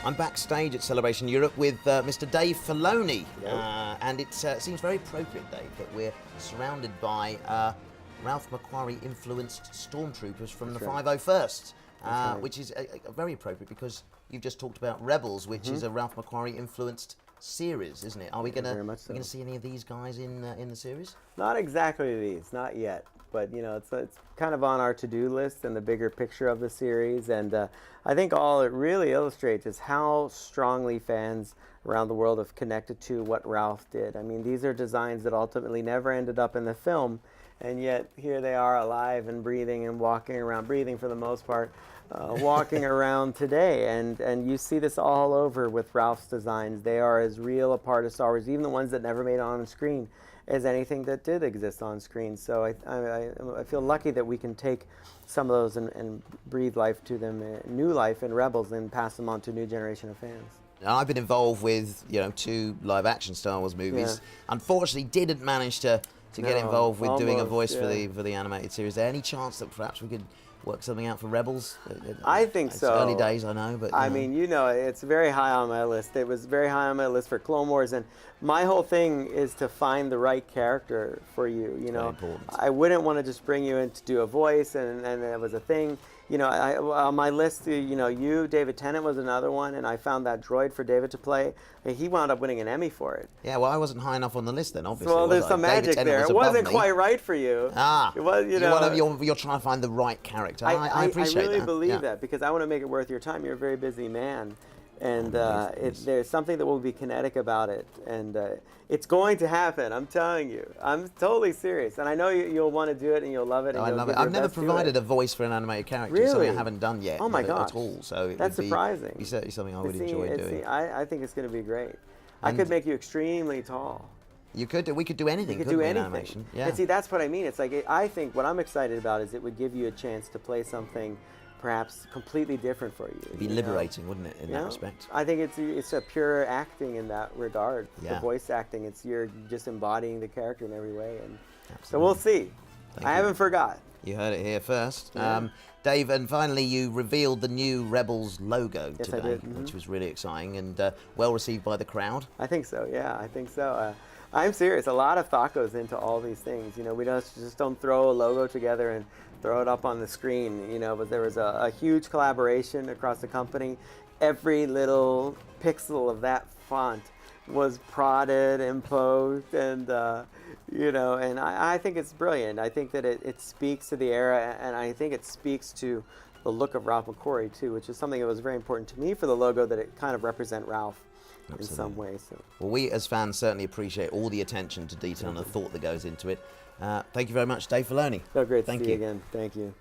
I'm backstage at Celebration Europe with Mr. Dave Filoni, and it seems very appropriate, Dave, that we're surrounded by Ralph McQuarrie-influenced stormtroopers from the 501st, which is very appropriate because you've just talked about Rebels, which is a Ralph McQuarrie-influenced series, isn't it? Are we going to see any of these guys in the series? Not exactly these, not yet. But you know, it's kind of on our to-do list and the bigger picture of the series. And I think all it really illustrates is how strongly fans around the world have connected to what Ralph did. I mean, these are designs that ultimately never ended up in the film, and yet here they are alive and breathing and walking around, breathing for the most part, walking around today. And you see this all over with Ralph's designs. They are as real a part of Star Wars, even the ones that never made it on screen, as anything that did exist on screen. So I feel lucky that we can take some of those and breathe life to them, new life in Rebels, and pass them on to a new generation of fans. Now, I've been involved with 2 live-action Star Wars movies. Unfortunately, didn't manage to get involved with doing a voice for the animated series. Is there any chance that perhaps we could work something out for Rebels? I think so. It's early days, I know, but I mean, it's very high on my list. It was very high on my list for Clone Wars, and my whole thing is to find the right character for you. You know, I wouldn't want to just bring you in to do a voice, and that was a thing. You know, on my list, David Tennant was another one, and I found that droid for David to play. He wound up winning an Emmy for it. Yeah, well, I wasn't high enough on the list then, obviously. Well, there's some magic there. It wasn't quite right for you. Ah, it was, you're trying to find the right character. I appreciate that. I really believe that, because I want to make it worth your time. You're a very busy man, and there's something that will be kinetic about it, and it's going to happen. I'm telling you. I'm totally serious, and I know you'll want to do it, and you'll love it. And I love it. I've never provided a voice for an animated character. Really? It's something I haven't done yet. Oh my gosh. At all. So that's surprising. It's certainly something I would enjoy doing. I think it's going to be great. I could make you extremely tall. You could. We could do anything. You could do anything. Animation. Yeah. And see, that's what I mean. It's like, I think what I'm excited about is it would give you a chance to play something perhaps completely different for you. It'd be liberating, wouldn't it, in that respect? I think it's a pure acting in that regard. Yeah. The voice acting, you're just embodying the character in every way. And so we'll see. I haven't forgot. You heard it here first. Yeah. Dave, and finally you revealed the new Rebels logo today, I did. Which was really exciting and well received by the crowd. I think so, yeah, I think so. I'm serious. A lot of thought goes into all these things. You know, we just don't throw a logo together and throw it up on the screen. You know, but there was a huge collaboration across the company. Every little pixel of that font was prodded, imposed, and and I think it's brilliant. I think that it speaks to the era, and I think it speaks to the look of Ralph McQuarrie too, which is something that was very important to me for the logo, that it kind of represent Ralph. Absolutely. In some ways. So. Well, we as fans certainly appreciate all the attention to detail and the thought that goes into it. Thank you very much, Dave Filoni. So great to see you again. Thank you.